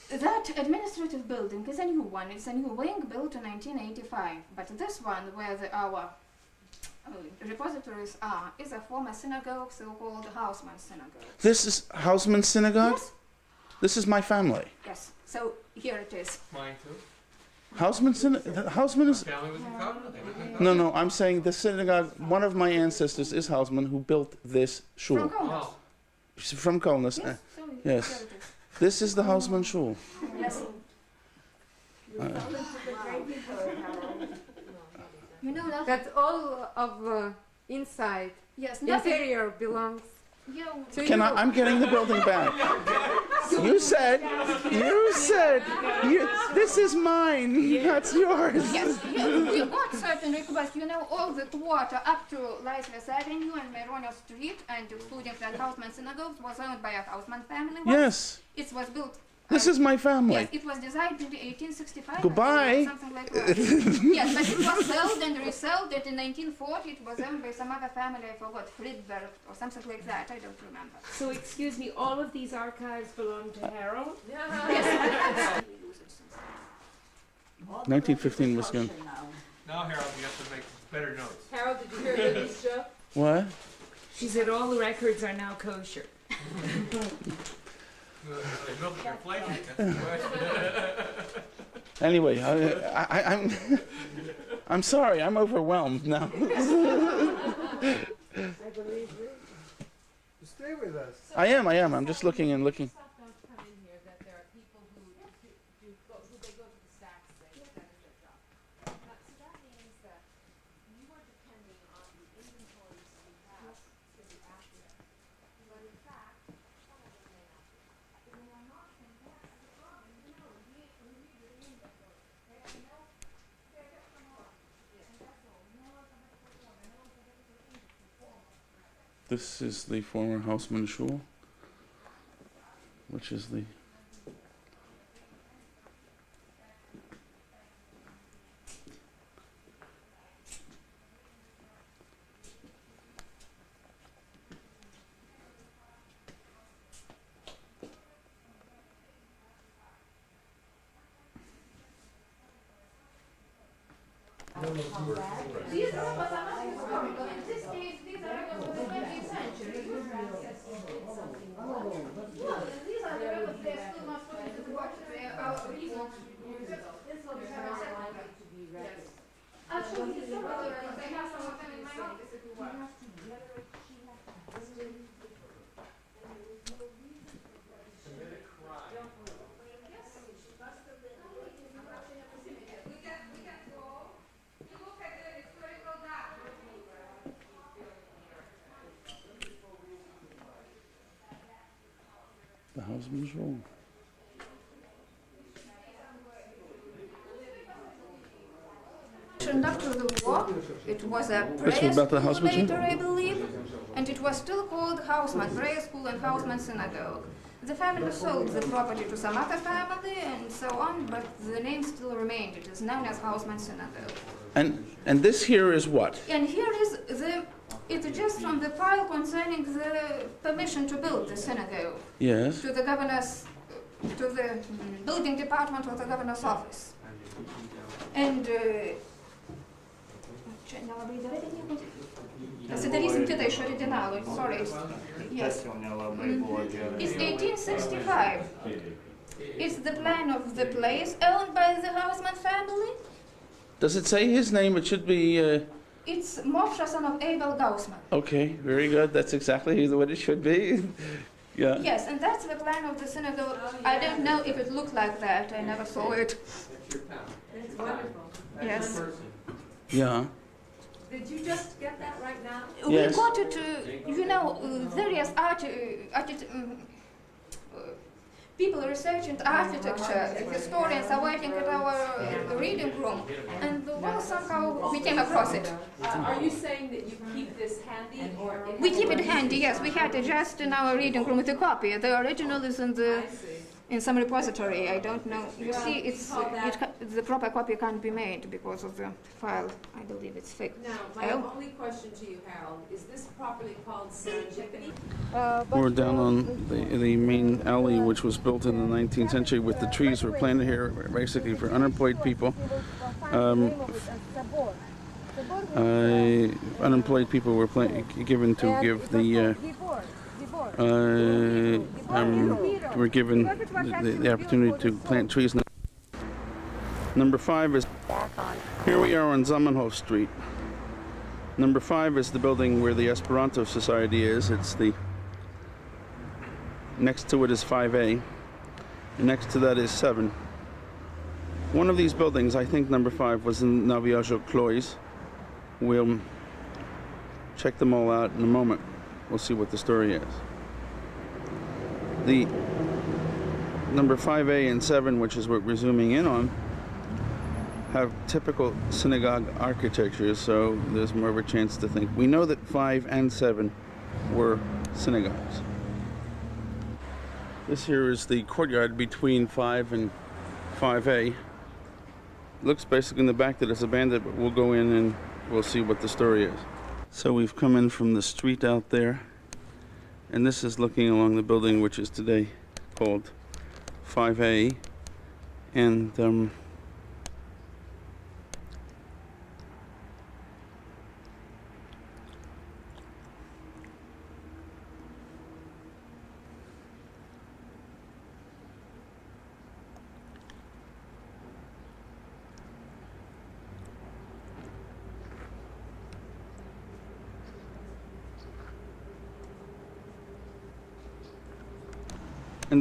That administrative building is a new one. It's a new wing built in 1985. But this one, where our repositories are, is a former synagogue, so-called Hausman synagogue. This is Hausman synagogue? Yes. This is my family. Yes. So here it is. Mine too. Hausman synagogue? Hausman is... Family was in Kovna. They lived in Kovna. No, no, I'm saying the synagogue, one of my ancestors is Hausman, who built this shul. From Kovna. Oh, She's from Kovna. Yes. So yes. Here it is. This is the Hausman shul. Yes. You know that? That all of inside, Yes. Nothing. interior belongs Yeah. to Can you. I'm getting the building back. You said, this is mine, that's yours. Yes, you got certain requests. You know, all the quarter up to Laisvės Avenue and Maironio Street, and including the Hausman synagogue, was owned by a Hausman family. Yes, It was built. this is my family. Yes, it was designed in 1865. Goodbye. Something like that. Yes, but it was sold and resold. It in 1940. It was owned by some other family. I forgot, Friedberg or something like that. I don't remember. So excuse me, all of these archives belong to Harold? Yes. 1915 was good. now Harold, you have to make better notes. Harold, did you hear Libby's joke? What? She said all the records are now kosher. They milk your flight. That's the question. Anyway, I'm sorry, I'm overwhelmed now. Stay with us. I am, I'm just looking and looking. Some notes come in here that there are people who go to the stacks, they send their job. So that means that you are depending on the inventories you have to be accurate. But in fact, some of them may not be. They are not, and that's the problem. You know, we read the inventory. They have no, they're just from all. And that's all. No alphabetical order, no alphabetical form. This is the former Hausman shul, which is the... These are historical. In this case, these are records of the 20th century. Well, these are the records they are still not put into the watch. They are our recent. This will be very yes. I'll show you historical records. I have some of them in my office if you want. The Hausman shul. After the war, it was a This prayer was about the school Hausman shul? later, I believe, and it was still called Hausman Prayer School and Hausman Synagogue. The family sold the property to some other family and so on, but the name still remained. It is known as Hausman Synagogue. And this here is what? And here is it's just from the file concerning the permission to build the synagogue Yes. to the governor's, to the building department of the governor's office. And čia nelabai gerai, bet nieko. Pasidarysim kitą iš originalų, sorry. Yes. It's 1865. It's the plan of the place owned by the Hausman family. Does it say his name? It should be... It's Moshe, son of Abel Gaussman. okay, very good. That's exactly what it should be. Yeah. Yes, and that's the plan of the synagogue. I don't know if it looked like that. I never saw it. It's wonderful. Yes. Yeah. Did you just get that right now? Yes. We got it, various people researching architecture, historians are working at our reading room, and well, somehow we came across it. Are you saying that you keep this handy or? We keep it handy, yes. We had it just in our reading room with a copy. The original is in the I see. in some repository. I don't know. You see, the proper copy can't be made because of the file. I believe it's fake. Now, my only question to you, Harold, is this properly called serendipity? We're down on the main alley, which was built in the 19th century with the trees were planted here basically for unemployed people. Unemployed people were given to give the were given the opportunity to plant trees. Number 5 is, here we are on Zamenhof Street. Number 5 is the building where the Esperanto Society is. It's next to it is 5A. Next to that is 7. One of these buildings, I think number 5, was in Neviazher Kloiz. We'll check them all out in a moment. We'll see what the story is. The number 5A and 7, which is what we're zooming in on, have typical synagogue architecture, so there's more of a chance to think. We know that 5 and 7 were synagogues. This here is the courtyard between 5 and 5A. Looks basically in the back that it's abandoned, but we'll go in and we'll see what the story is. So we've come in from the street out there, and this is looking along the building which is today called 5A, and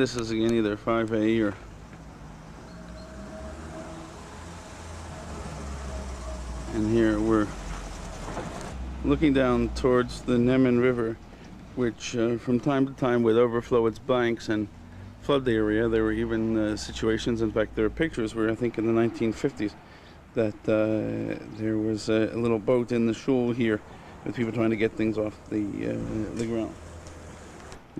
this is again either 5A or and here we're looking down towards the Neman River, which from time to time would overflow its banks and flood the area. There were even situations, in fact there are pictures where I think in the 1950s that there was a little boat in the shul here with people trying to get things off the ground.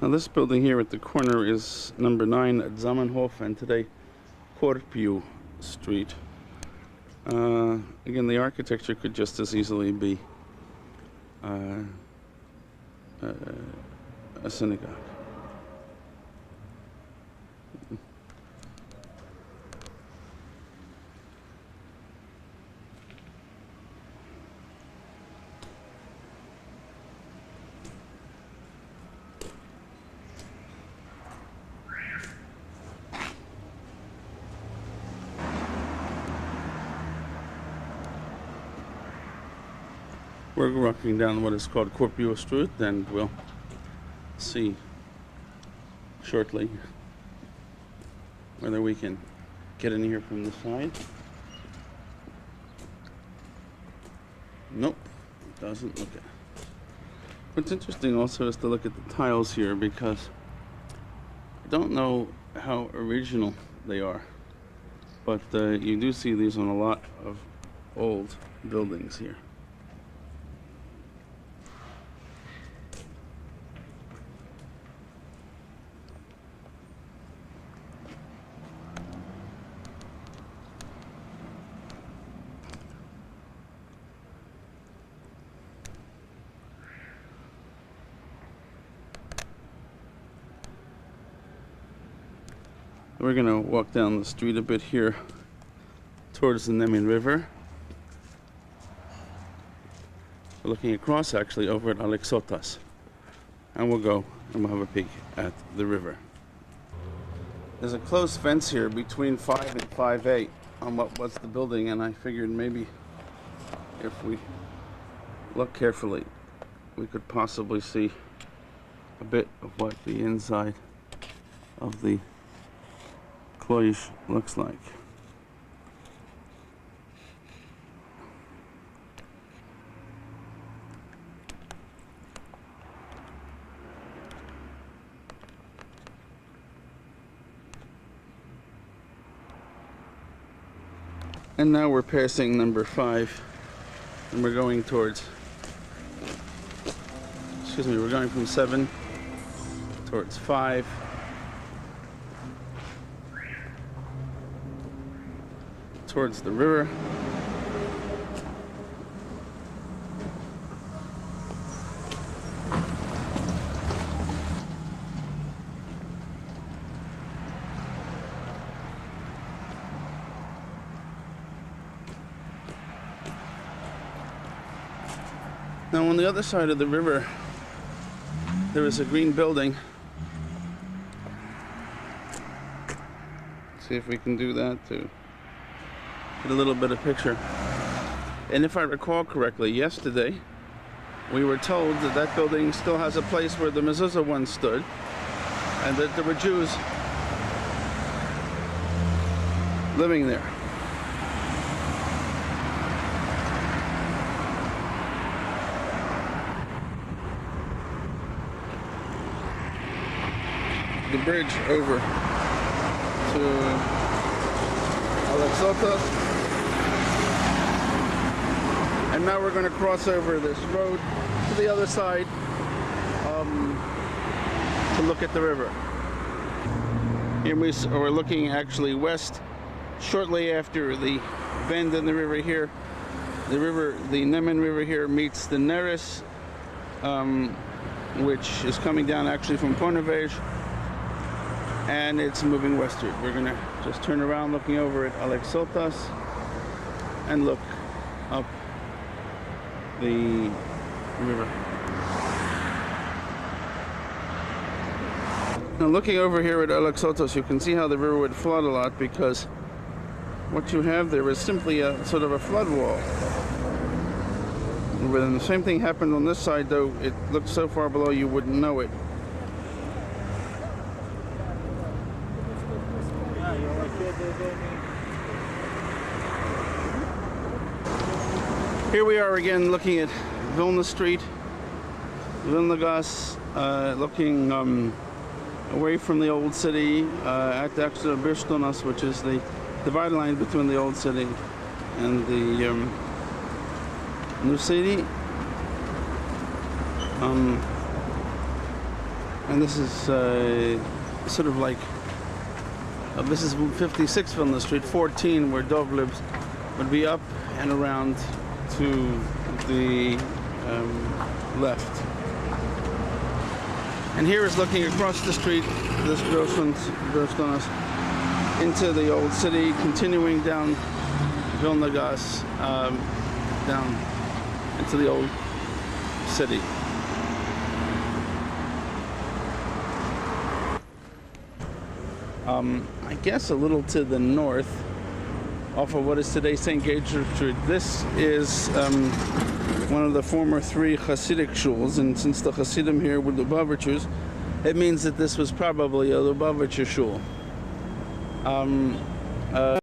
Now this building here at the corner is number 9 at Zamenhof, and today Korpiu Street. Again, the architecture could just as easily be a synagogue. We're walking down what is called Korpiu Street, and we'll see shortly whether we can get in here from the side. Nope, it doesn't look it. What's interesting also is to look at the tiles here, because I don't know how original they are, but you do see these on a lot of old buildings here. We're going to walk down the street a bit here towards the Neman River. We're looking across actually over at Alexotas. And we'll go and we'll have a peek at the river. There's a close fence here between 5 and 5A on what was the building, and I figured maybe if we look carefully we could possibly see a bit of what the inside of the Kloiz looks like. And now we're passing number 5, and we're going towards, we're going from 7 towards 5. towards the river. Now on the other side of the river, there is a green building. See if we can do that to get a little bit of picture. And if I recall correctly, yesterday we were told that that building still has a place where the mezuzah once stood, and that there were Jews living there. The bridge over to Alexotas, and now we're going to cross over this road to the other side to look at the river. Here we're looking actually west, shortly after the bend in the river here. The Neman River here meets the Neris, which is coming down actually from Ponevezh, and it's moving westward. We're gonna just turn around looking over at Alexotas and look up the river. Now looking over here at Alexotas, you can see how the river would flood a lot, because what you have there is simply a sort of a flood wall. When the same thing happened on this side, though it looked so far below you wouldn't know it. Here we are again looking at Vilna Street, Vilna Gas, looking away from the old city at the Birshtonas, which is the dividing line between the old city and the new city. And this is sort of like, this is 56 Vilna Street, 14 where Dovlibs would be up and around to the left. And here is looking across the street, this Birshtonas, into the old city, continuing down Vilna Gas, down into the old city. I guess a little to the north, off of what is today St. Gabriel Street, this is one of the former 3 Hasidic shuls, and since the Hasidim here were Lubavitchers, it means that this was probably a Lubavitcher shul.